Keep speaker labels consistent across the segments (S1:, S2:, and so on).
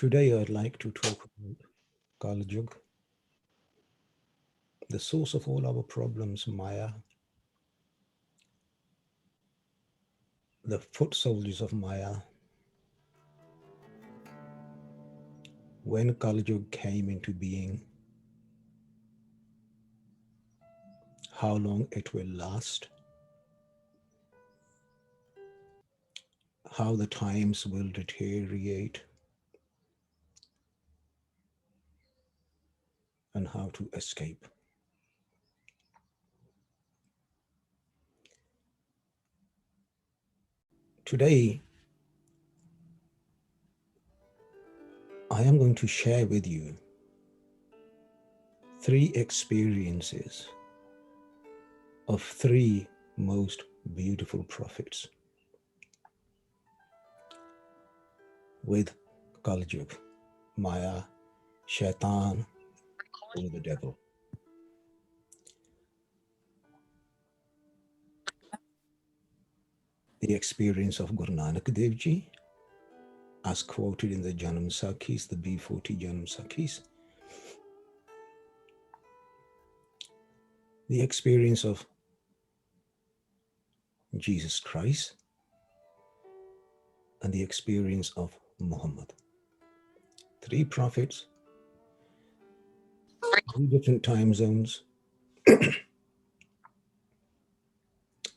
S1: Today, I'd like to talk about Kaljug, the source of all our problems, Maya, the foot soldiers of Maya. When Kaljug came into being, how long it will last, how the times will deteriorate, and how to escape. Today, I am going to share with you three experiences of three most beautiful prophets with Kaljug, Maya, Shaitan, or the devil. The experience of Guru Nanak Dev Ji, as quoted in the Janam Sakhis, the B40 Janam Sakhis. The experience of Jesus Christ, and the experience of Muhammad. Three prophets, three different time zones,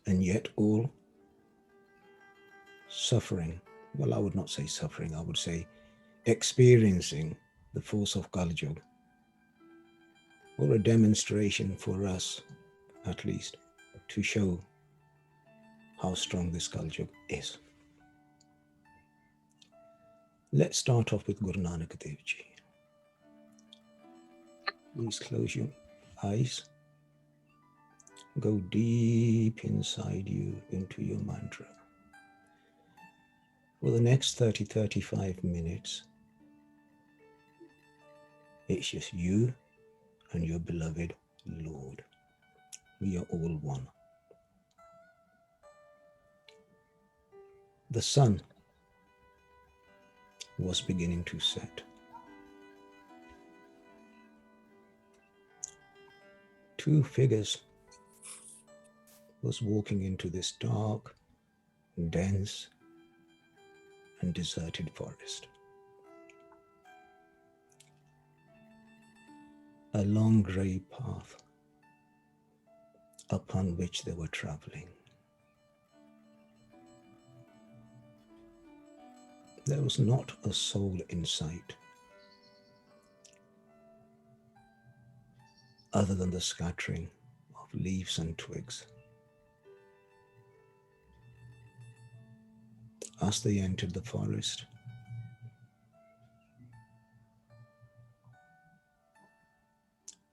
S1: and yet all suffering. Well, I would not say suffering, I would say experiencing the force of Kaljug, or a demonstration for us, at least, to show how strong this Kaljug is. Let's start off with Guru Nanak Dev Ji. Please close your eyes. Go deep inside you into your mantra. For the next 35 minutes, it's just you and your beloved Lord. We are all one. The sun was beginning to set. Two figures was walking into this dark, dense, and deserted forest. A long grey path upon which they were traveling. There was not a soul in sight, other than the scattering of leaves and twigs. As they entered the forest,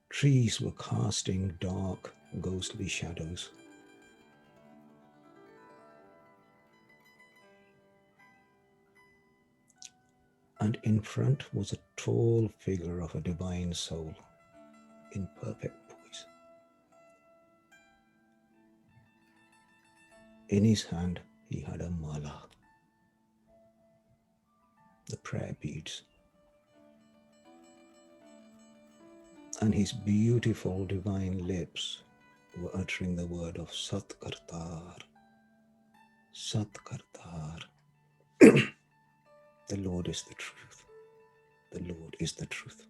S1: trees were casting dark, ghostly shadows. And in front was a tall figure of a divine soul in perfect poise. In his hand, he had a mala, the prayer beads, and his beautiful divine lips were uttering the word of Sat Kartar, Sat Kartar. The Lord is the truth. The Lord is the truth.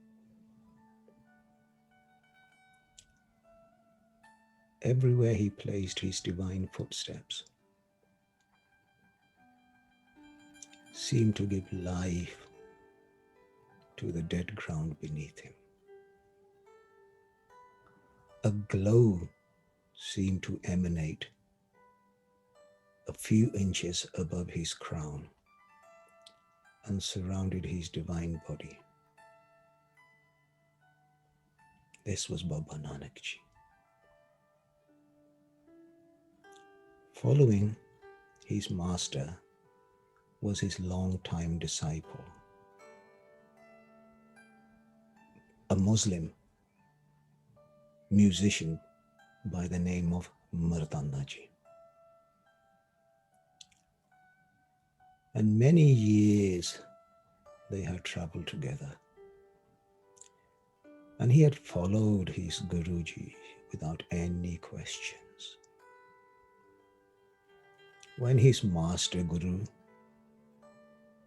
S1: Everywhere he placed his divine footsteps seemed to give life to the dead ground beneath him. A glow seemed to emanate a few inches above his crown and surrounded his divine body. This was Baba Nanak Ji. Following his master was his long-time disciple, a Muslim musician by the name of Mardana Ji. And many years they had travelled together, and he had followed his Guruji without any questions. When his master Guru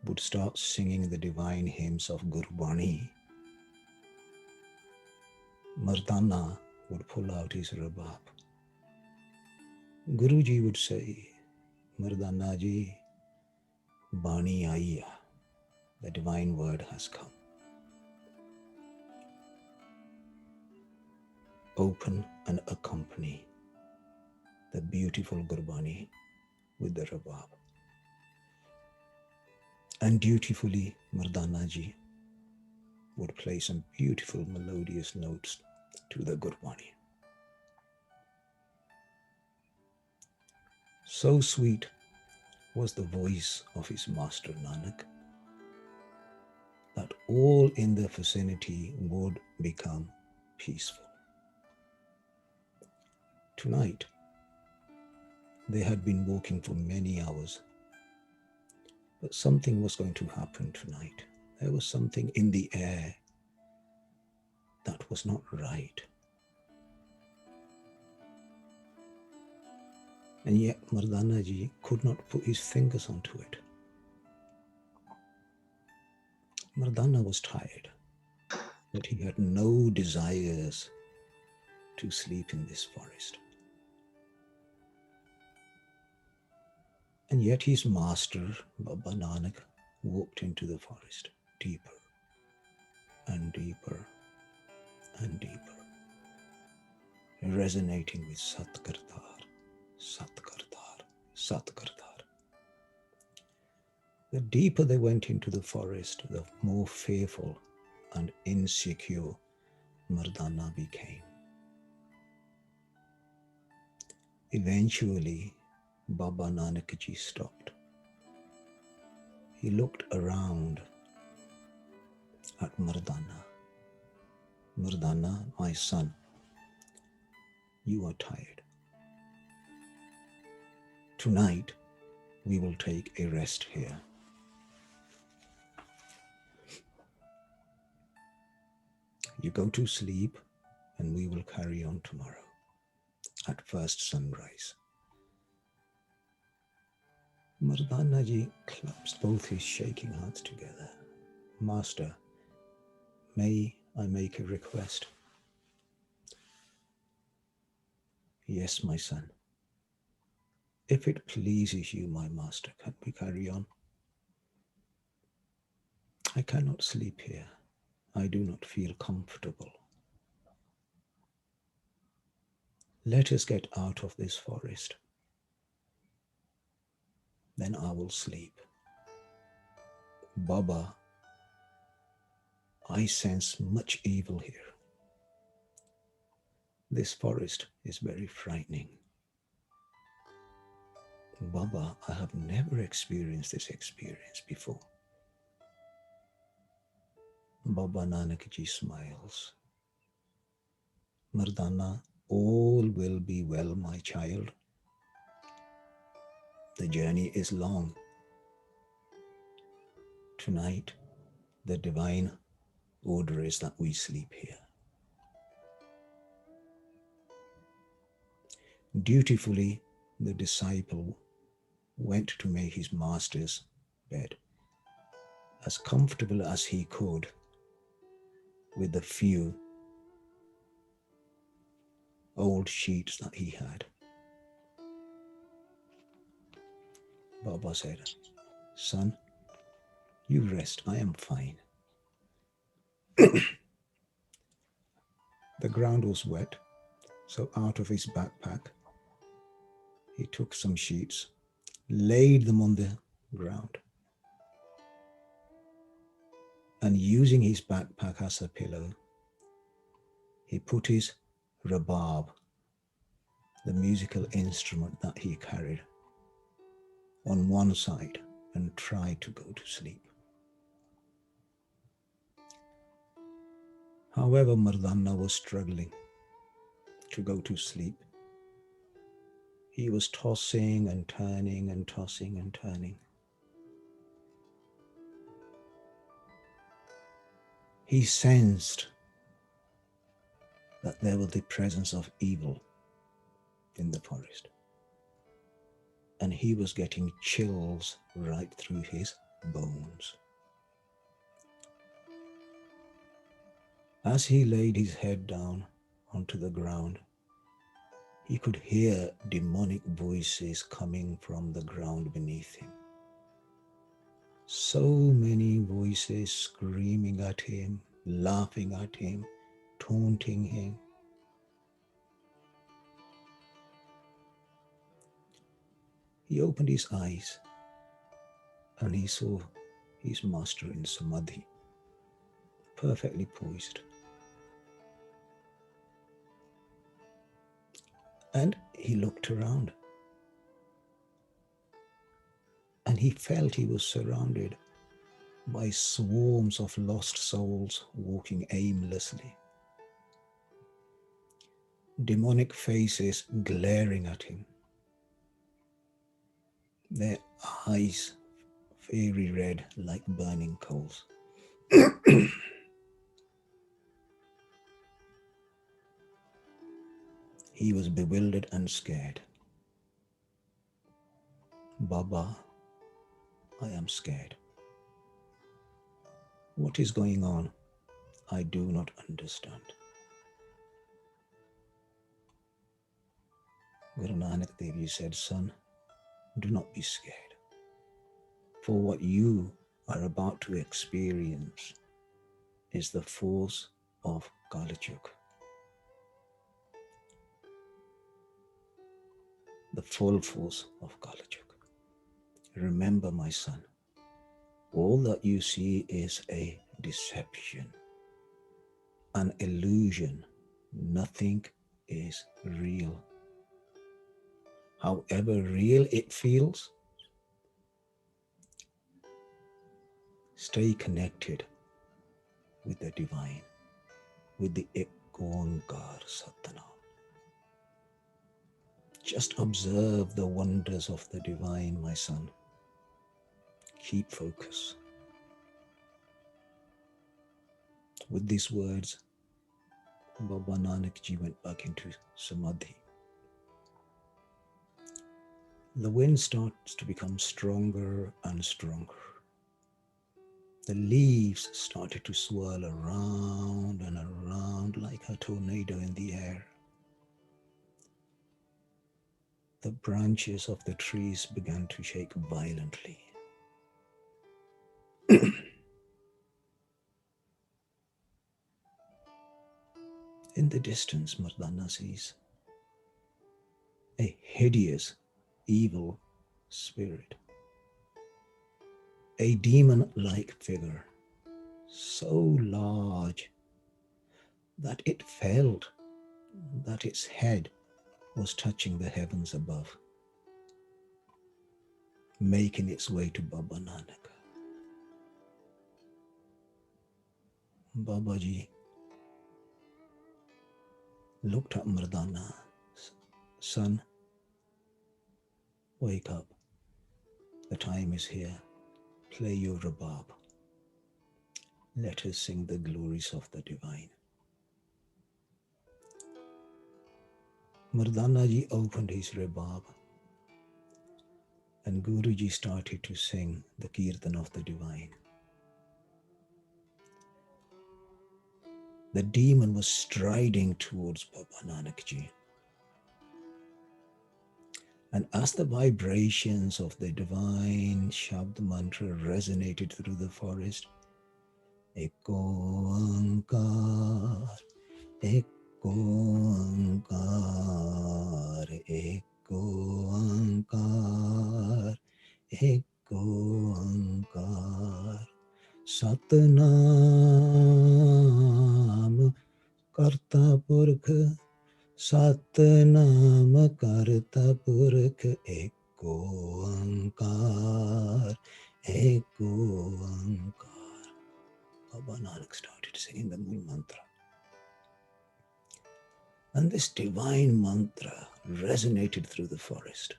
S1: would start singing the divine hymns of Gurbani, Mardana would pull out his rabab. Guruji would say, Mardana ji, Bani Aiya, the divine word has come. Open and accompany the beautiful Gurbani with the rabab. And dutifully, Mardana ji would play some beautiful melodious notes to the Gurbani. So sweet was the voice of his master Nanak that all in the vicinity would become peaceful. Tonight, they had been walking for many hours, but something was going to happen tonight. There was something in the air that was not right. And yet Mardana ji could not put his fingers onto it. Mardana was tired, but he had no desires to sleep in this forest. And yet his master, Baba Nanak, walked into the forest deeper and deeper and deeper, resonating with Sat Kartar, Sat Kartar, Sat Kartar. The deeper they went into the forest, the more fearful and insecure Mardana became. Eventually, Baba Nanak ji stopped. He looked around at Mardana. Mardana, my son, you are tired. Tonight, we will take a rest here. You go to sleep and we will carry on tomorrow at first sunrise. Mardana ji clasped both his shaking hands together. Master, may I make a request? Yes, my son. If it pleases you, my master, can we carry on? I cannot sleep here. I do not feel comfortable. Let us get out of this forest. Then I will sleep. Baba, I sense much evil here. This forest is very frightening. Baba, I have never experienced this experience before. Baba Nanak ji smiles. Mardana, all will be well, my child. The journey is long. Tonight, the divine order is that we sleep here. Dutifully, the disciple went to make his master's bed as comfortable as he could with the few old sheets that he had. Baba said, son, you rest, I am fine. The ground was wet, so out of his backpack, he took some sheets, laid them on the ground, and using his backpack as a pillow, he put his rabab, the musical instrument that he carried, on one side and tried to go to sleep. However, Mardana was struggling to go to sleep. He was tossing and turning and tossing and turning. He sensed that there was the presence of evil in the forest, and he was getting chills right through his bones. As he laid his head down onto the ground, he could hear demonic voices coming from the ground beneath him. So many voices screaming at him, laughing at him, taunting him. He opened his eyes and he saw his master in Samadhi, perfectly poised. And he looked around and he felt he was surrounded by swarms of lost souls walking aimlessly. Demonic faces glaring at him, their eyes fiery red like burning coals. He was bewildered and scared. Baba, I am scared. What is going on? I do not understand. Guru Nanak Dev Ji said, son, do not be scared. For what you are about to experience is the force of Kaljug. The full force of Kaljug. Remember, my son, all that you see is a deception, an illusion. Nothing is real. However real it feels, stay connected with the divine, with the Ekonkar Satnam. Just observe the wonders of the divine, my son. Keep focus. With these words, Baba Nanak Ji went back into Samadhi. The wind starts to become stronger and stronger. The leaves started to swirl around and around like a tornado in the air. The branches of the trees began to shake violently. In the distance, Mardana sees a hideous, evil spirit, a demon-like figure, so large that it felt that its head was touching the heavens above, making its way to Baba Nanak. Babaji looked at Mardana. Son, wake up. The time is here. Play your rabab. Let us sing the glories of the divine. Mardana ji opened his rabab and Guruji started to sing the Kirtan of the divine. The demon was striding towards Baba Nanak Ji. And as the vibrations of the divine Shabad mantra resonated through the forest, Eko Ankar, Eko Ankar, Eko Ankar, Eko Ankar, Satnam Karta Purkh, Satnam Karta Purkh, Eko Ankar, Eko Ankar. Baba Nanak started singing the Mool Mantra. And this divine mantra resonated through the forest.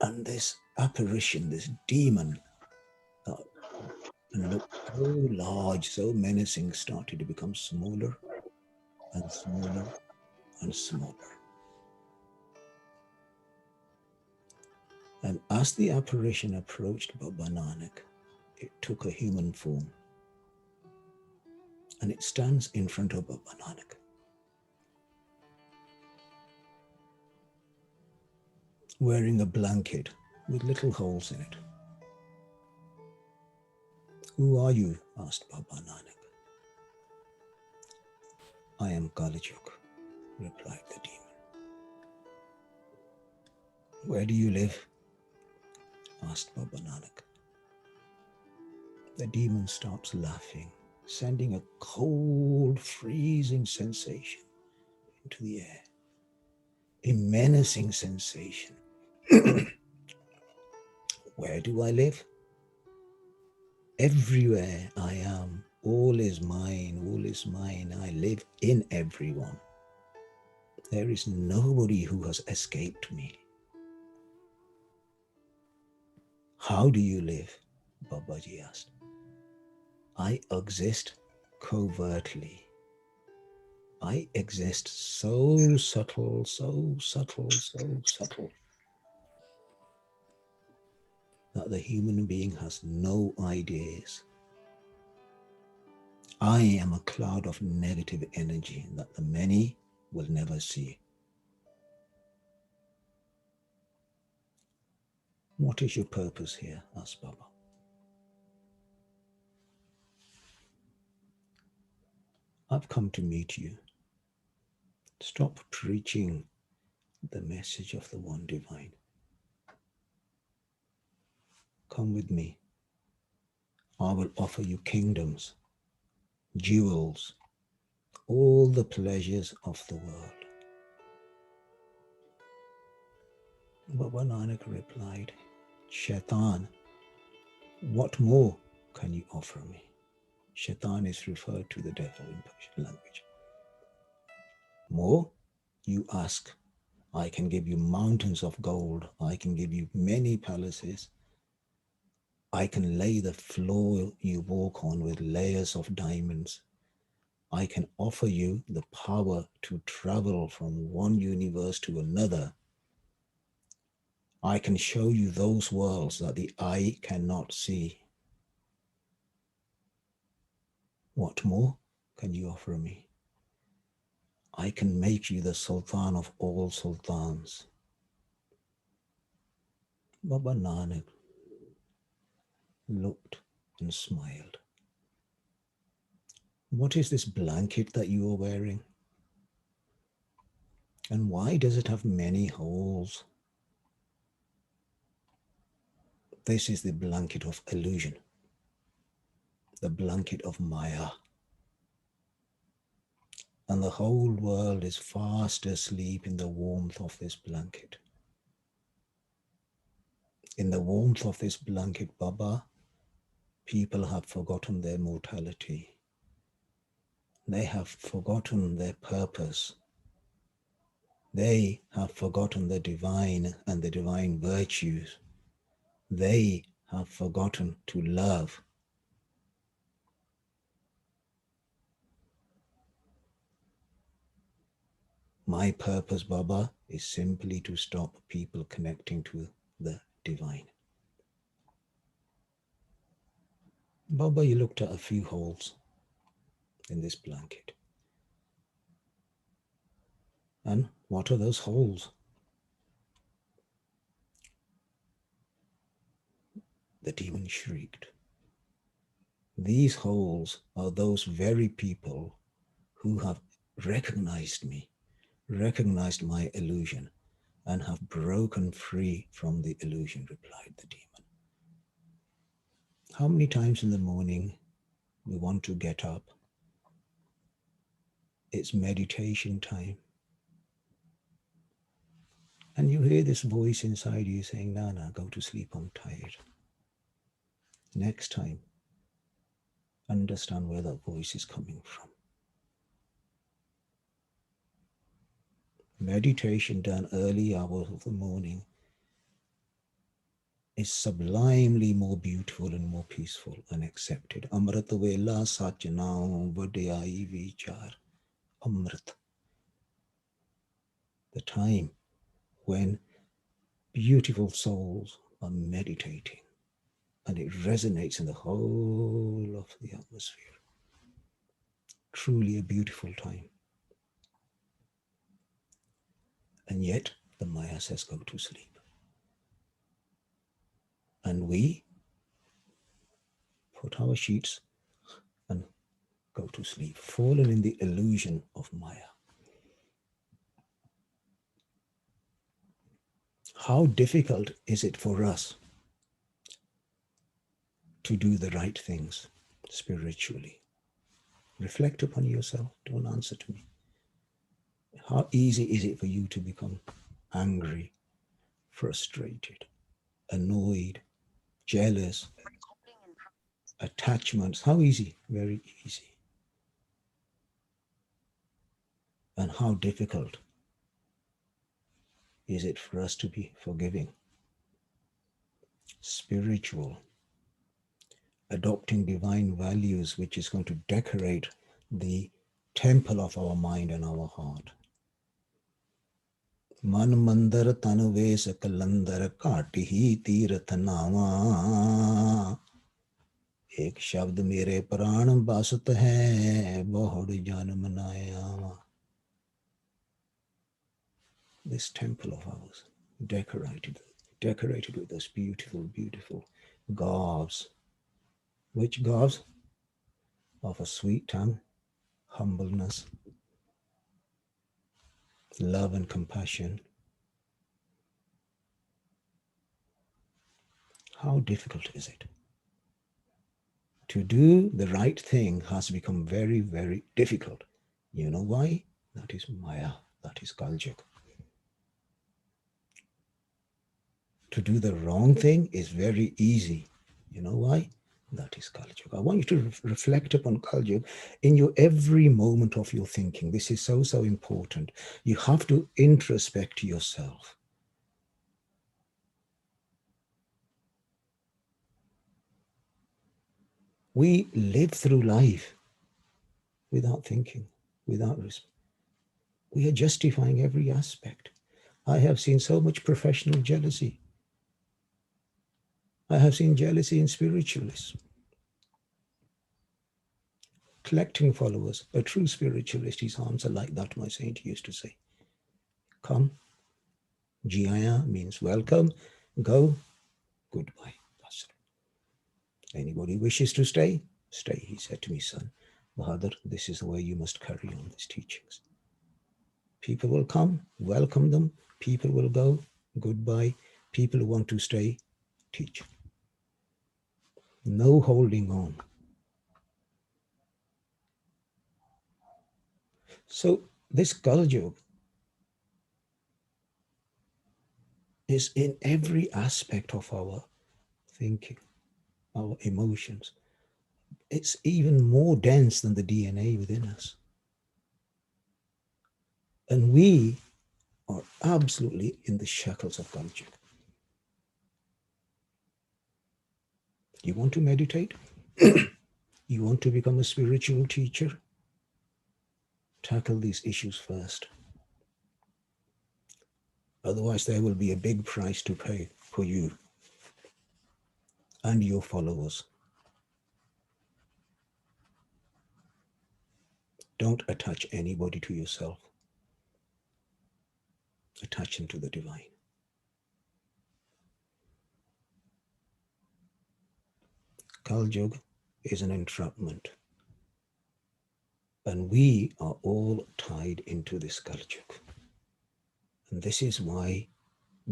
S1: And this apparition, this demon, and looked so large, so menacing, started to become smaller and smaller and smaller. And as the apparition approached Baba Nanak, it took a human form and it stands in front of Baba Nanak, wearing a blanket with little holes in it. "Who are you?" asked Baba Nanak. "I am Kaljug," replied the demon. "Where do you live?" asked Baba Nanak. The demon stops laughing, sending a cold, freezing sensation into the air, a menacing sensation. "Where do I live? Everywhere I am. All is mine, all is mine. I live in everyone. There is nobody who has escaped me." "How do you live?" Babaji asked. "I exist covertly. I exist so subtle, so subtle, so subtle that the human being has no ideas. I am a cloud of negative energy that the many will never see." "What is your purpose here?" asked Baba. "I've come to meet you. Stop preaching the message of the one divine. Come with me. I will offer you kingdoms, jewels, all the pleasures of the world." Baba Nanak replied, "Shaitan, what more can you offer me?" Shaitan is referred to the devil in Persian language. "More? You ask. I can give you mountains of gold. I can give you many palaces. I can lay the floor you walk on with layers of diamonds. I can offer you the power to travel from one universe to another. I can show you those worlds that the eye cannot see. What more can you offer me? I can make you the Sultan of all Sultans." Baba Nanak looked and smiled. "What is this blanket that you are wearing? And why does it have many holes?" "This is the blanket of illusion, the blanket of Maya. And the whole world is fast asleep in the warmth of this blanket. In the warmth of this blanket, Baba, people have forgotten their mortality. They have forgotten their purpose. They have forgotten the divine and the divine virtues. They have forgotten to love. My purpose, Baba, is simply to stop people connecting to the divine." Baba, you looked at a few holes in this blanket. "And what are those holes?" The demon shrieked. "These holes are those very people who have recognized me, recognized my illusion, and have broken free from the illusion," replied the demon. How many times in the morning we want to get up? It's meditation time. And you hear this voice inside you saying, "Nana, go to sleep, I'm tired." Next time, understand where that voice is coming from. Meditation done early hours of the morning is sublimely more beautiful and more peaceful and accepted. Amrit vela sach naam vadiyai vichar. Amrit, the time when beautiful souls are meditating and it resonates in the whole of the atmosphere. Truly a beautiful time. And yet the Maya says go to sleep. And we put our sheets and go to sleep, fallen in the illusion of Maya. How difficult is it for us to do the right things spiritually? Reflect upon yourself. Don't answer to me. How easy is it for you to become angry, frustrated, annoyed, jealous, attachments? How easy? Very easy. And how difficult is it for us to be forgiving, spiritual, adopting divine values, which is going to decorate the temple of our mind and our heart? मन मंदर तन वेश कलंदर काट ही तीरथ नावा एक शब्द मेरे प्राण बसत है बहुड़ जन्म नाया. This temple of ours, decorated with those beautiful garbs. Which garbs? Of a sweet tongue, humbleness, love and compassion. How difficult is it? To do the right thing has become very difficult. You know why? That is Maya. That is Kaljug. To do the wrong thing is very easy. You know why? That is Kaljug. I want you to reflect upon Kaljug in your every moment of your thinking. This is so important. You have to introspect yourself. We live through life without thinking, without respect. We are justifying every aspect. I have seen so much professional jealousy. I have seen jealousy in spiritualists. Collecting followers. A true spiritualist, his arms are like that, my saint used to say. Come. Jaya means welcome. Go. Goodbye. That's it. Anybody wishes to stay? Stay, he said to me, son. Bahadur, this is the way you must carry on these teachings. People will come, welcome them. People will go, goodbye. People who want to stay, teach. No holding on. So this Kaljug is in every aspect of our thinking, our emotions. It's even more dense than the DNA within us. And we are absolutely in the shackles of Kaljug. You want to meditate? You want to become a spiritual teacher? Tackle these issues first. Otherwise, there will be a big price to pay for you and your followers. Don't attach anybody to yourself. Attach them to the divine. Kaljug is an entrapment. And we are all tied into this Kaljug. And this is why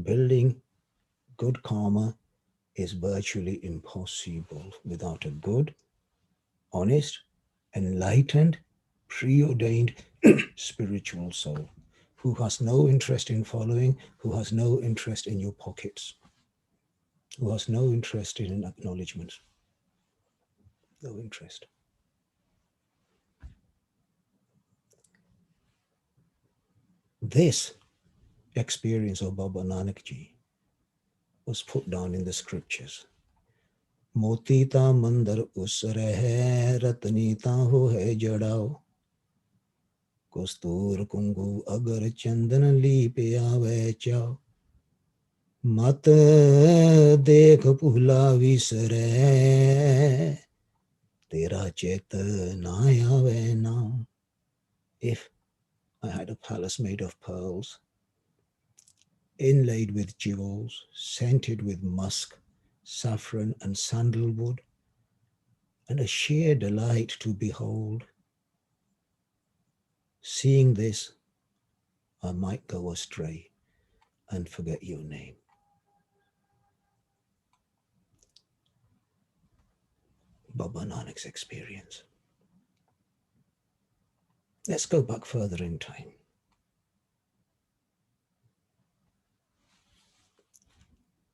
S1: building good karma is virtually impossible without a good, honest, enlightened, preordained spiritual soul who has no interest in following, who has no interest in your pockets, who has no interest in acknowledgement. No interest. This experience of Baba Nanak Ji was put down in the scriptures. मोती ता मंदर उस रहे रतनी ता हो है जड़ाओ कस्तूर कुंगू अगर चंदन leap आवे चाओ मत देख भूला विसरे तेरा चेत ना आवे नाम. If I had a palace made of pearls, inlaid with jewels, scented with musk, saffron and sandalwood, and a sheer delight to behold, seeing this, I might go astray and forget your name. Baba Nanak's experience. Let's go back further in time.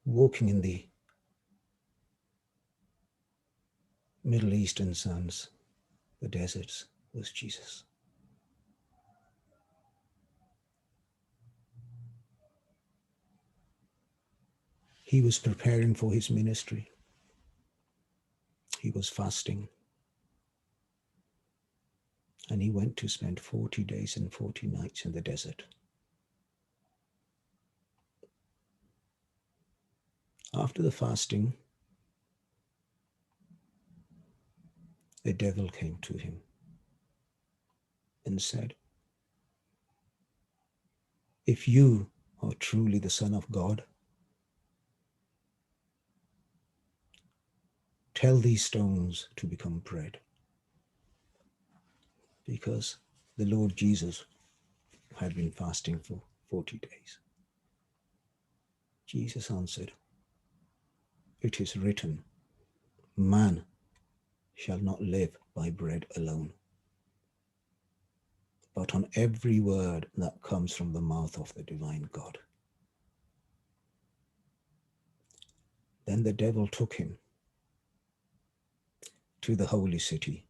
S1: Walking in the Middle Eastern sands, the deserts, was Jesus. He was preparing for his ministry. He was fasting. And he went to spend 40 days and 40 nights in the desert. After the fasting, the devil came to him and said, if you are truly the Son of God, tell these stones to become bread. Because the Lord Jesus had been fasting for 40 days. Jesus answered, it is written, man shall not live by bread alone, but on every word that comes from the mouth of the divine God. Then the devil took him to the holy city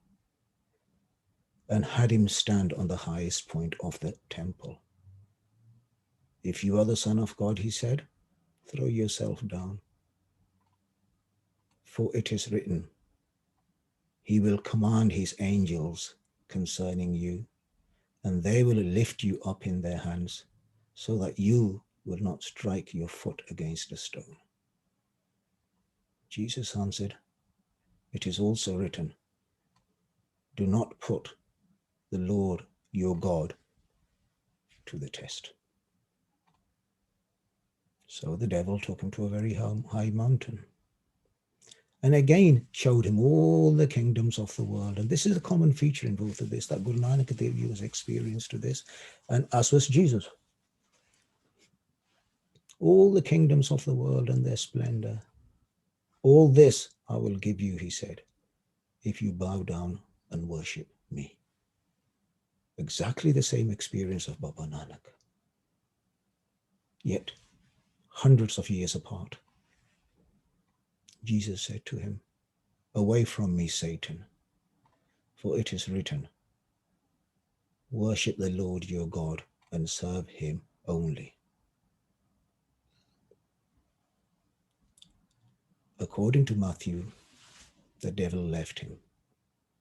S1: and had him stand on the highest point of the temple. If you are the Son of God, he said, throw yourself down. For it is written, he will command his angels concerning you, and they will lift you up in their hands, so that you will not strike your foot against a stone. Jesus answered, it is also written, do not put the Lord your God to the test. So the devil took him to a very high mountain and again showed him all the kingdoms of the world. And this is a common feature in both of this, that Guru Nanak Dev Ji was experienced to this, and as was Jesus. All the kingdoms of the world and their splendor, all this I will give you, he said, if you bow down and worship me. Exactly the same experience of Baba Nanak. Yet, hundreds of years apart, Jesus said to him, away from me, Satan, for it is written, worship the Lord your God and serve him only. According to Matthew, the devil left him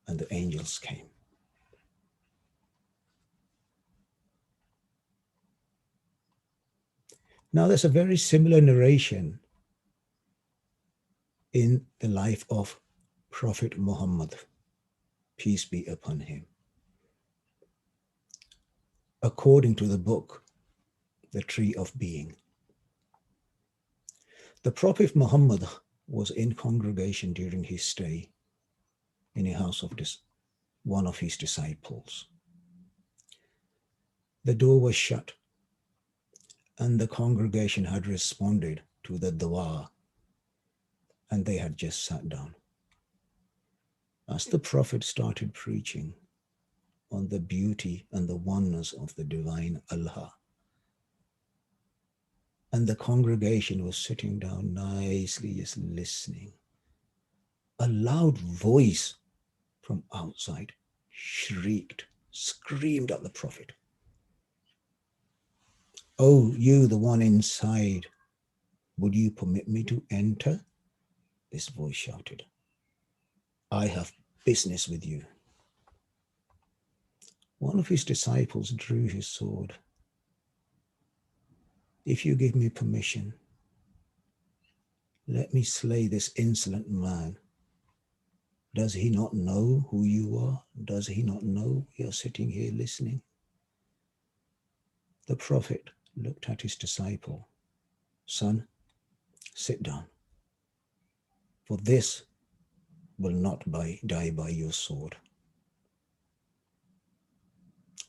S1: and the angels came. Now there's a very similar narration in the life of Prophet Muhammad, peace be upon him. According to the book, The Tree of Being, the Prophet Muhammad was in congregation during his stay in a house of one of his disciples. The door was shut and the congregation had responded to the dua and they had just sat down. As the Prophet started preaching on the beauty and the oneness of the divine Allah, and the congregation was sitting down nicely just listening, a loud voice from outside shrieked, screamed at the Prophet, "Oh, you, the one inside, Would you permit me to enter? This voice shouted. I have business with you. One of his disciples drew his sword. If you give me permission, let me slay this insolent man. Does he not know who you are? Does he not know we are sitting here listening? The prophet looked at his disciple. Son, sit down, for this will not die by your sword.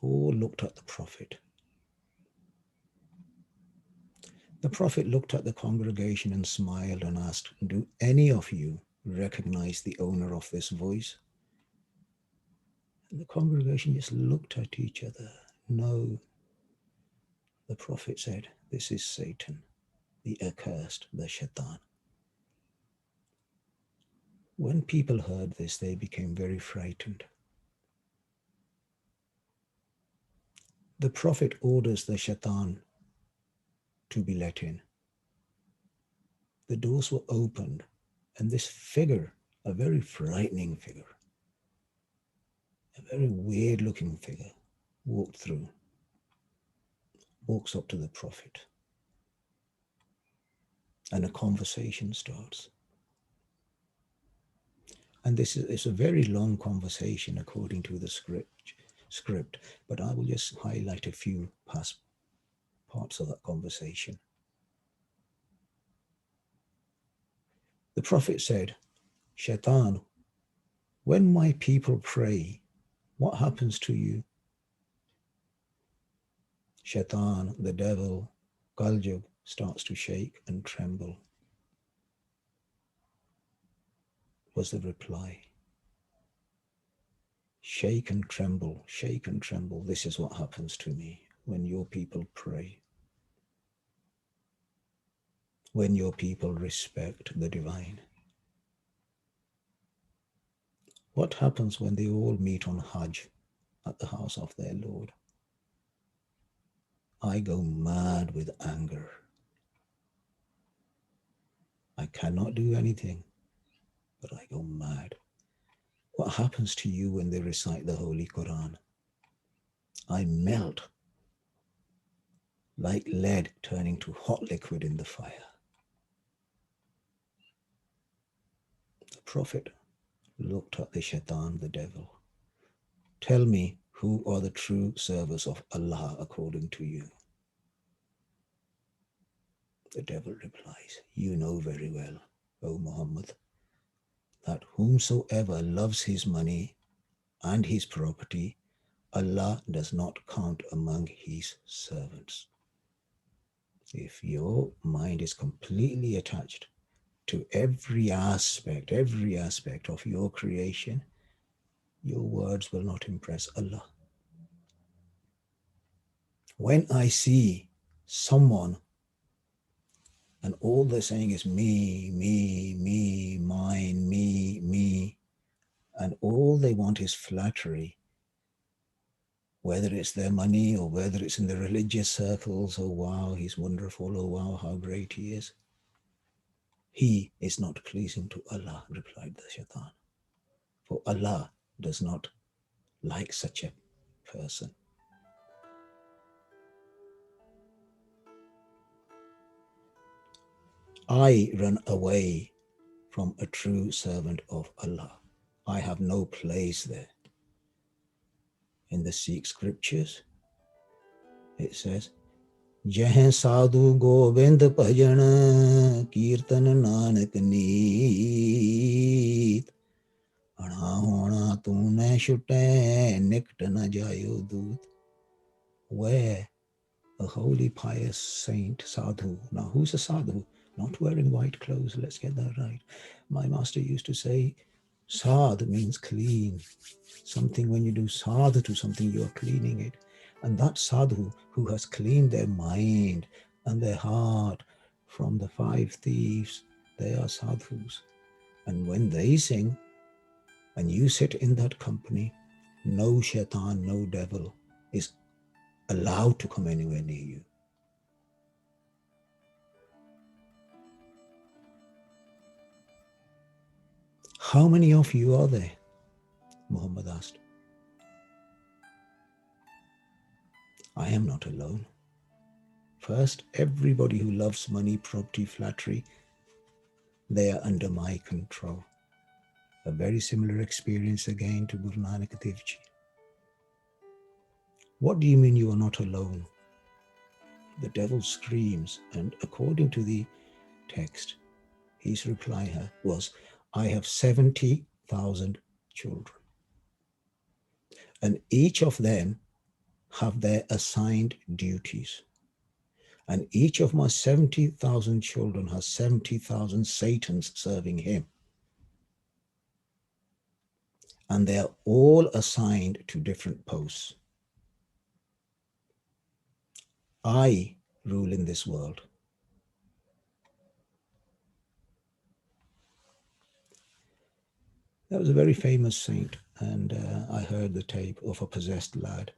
S1: All looked at the prophet. The prophet looked at the congregation and smiled and asked, do any of you recognize the owner of this voice? And the congregation just looked at each other. No. The prophet said, this is Satan, the accursed, the shaitan. When people heard this, they became very frightened. The prophet orders the shaitan to be let in. The doors were opened, and this figure, a very frightening figure, a very weird-looking figure, walks up to the prophet, and a conversation starts. And this is a very long conversation according to the script, but I will just highlight a few past parts of that conversation. The prophet said, Shaitan, when my people pray, what happens to you? Shaitan, the devil, Kaljug, starts to shake and tremble, was the reply. Shake and tremble, this is what happens to me when your people pray. When your people respect the divine. What happens when they all meet on Hajj at the house of their Lord? I go mad with anger. I cannot do anything, but I go mad. What happens to you when they recite the Holy Quran? I melt like lead turning to hot liquid in the fire. The prophet looked at the shaitan, the devil. Tell me, who are the true servants of Allah according to you? The devil replies, you know very well, O Muhammad, that whomsoever loves his money and his property, Allah does not count among his servants. If your mind is completely attached to every aspect of your creation, your words will not impress Allah. When I see someone and all they're saying is me, mine, me, and all they want is flattery, whether it's their money or whether it's in the religious circles, oh wow, he's wonderful, oh wow, how great he is. He is not pleasing to Allah, replied the shaitan. For Allah does not like such a person. I run away from a true servant of Allah. I have no place there. In the Sikh scriptures, it says, Jeh sadhu gobind bhajan kirtan nanak neet ana hona tu ne shute nikt na jayo doot. Where a holy pious saint sadhu. Now who's a sadhu? Not wearing white clothes, let's get that right. My master used to say, Sadh means clean. Something, when you do sadhu to something, you're cleaning it. And that sadhu who has cleaned their mind and their heart from the 5 thieves, they are sadhus. And when they sing, and you sit in that company, no shaitan, no devil is allowed to come anywhere near you. How many of you are there? Muhammad asked. I am not alone. First, everybody who loves money, property, flattery, they are under my control. A very similar experience again to Guru Nanak Dev Ji. What do you mean you are not alone? The devil screams, and according to the text, his reply was, I have 70,000 children. And each of them have their assigned duties. And each of my 70,000 children has 70,000 Satans serving him. And they are all assigned to different posts. I rule in this world. That was a very famous saint, and I heard the tape of a possessed lad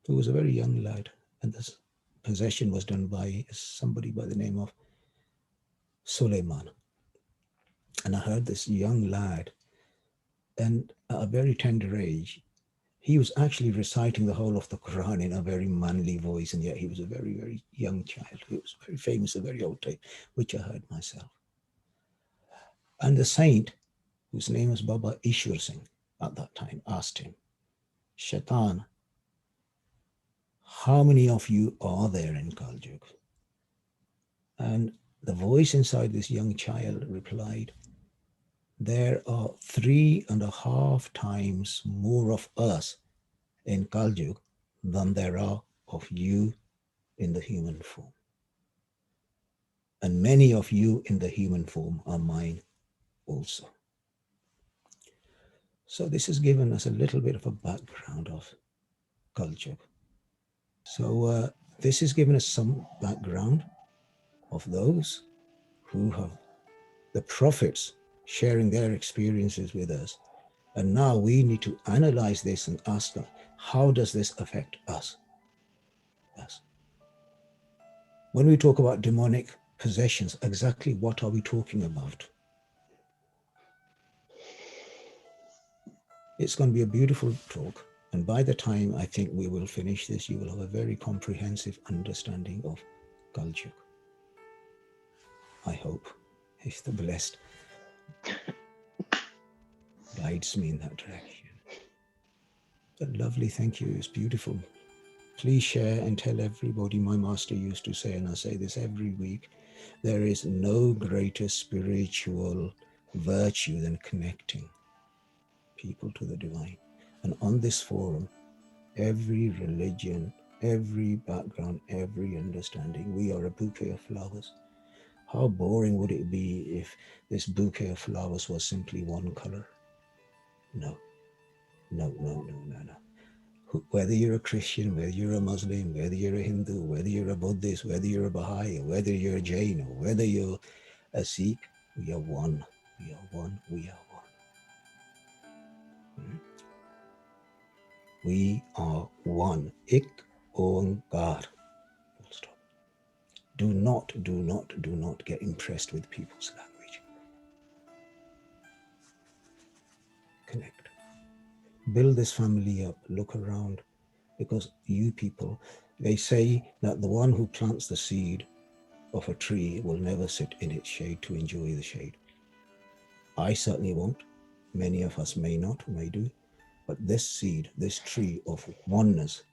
S1: who was a very young lad, and this possession was done by somebody by the name of Suleiman. And I heard this young lad, and at a very tender age, he was actually reciting the whole of the Quran in a very manly voice, and yet he was a very, very young child. It was very famous, a very old tape, which I heard myself. And the saint, whose name was Baba Ishwar Singh at that time, asked him, Shaitan, how many of you are there in Kaljug? And the voice inside this young child replied, there are 3.5 times more of us in Kaljug than there are of you in the human form. And many of you in the human form are mine also. So this has given us a little bit of a background of Kaljug. So this has given us some background of those who have the prophets sharing their experiences with us. And now we need to analyze this and ask them, how does this affect us? Yes. When we talk about demonic possessions, exactly what are we talking about? It's going to be a beautiful talk. And by the time I think we will finish this, you will have a very comprehensive understanding of Kaljug. I hope, if the blessed guides me in that direction. But lovely, thank you. It's beautiful. Please share and tell everybody. My master used to say, and I say this every week, there is no greater spiritual virtue than connecting people to the divine. And on this forum, every religion, every background, every understanding, we are a bouquet of flowers. How boring would it be if this bouquet of flowers was simply one color? No. Whether you're a Christian, whether you're a Muslim, whether you're a Hindu, whether you're a Buddhist, whether you're a Baha'i, whether you're a Jain, or whether you're a Sikh, we are one. We are one. We are one. We are one. Ik Onkar. Full stop. Do not get impressed with people's language. Connect. Build this family up. Look around. Because you people, they say that the one who plants the seed of a tree will never sit in its shade to enjoy the shade. I certainly won't. Many of us may not, may do. But this seed, this tree of oneness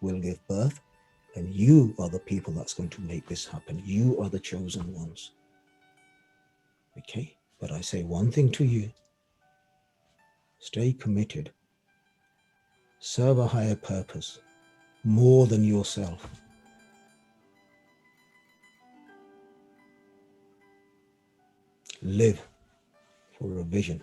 S1: will give birth, and you are the people that's going to make this happen. You are the chosen ones. Okay? But I say one thing to you. Stay committed. Serve a higher purpose, more than yourself. Live for a vision.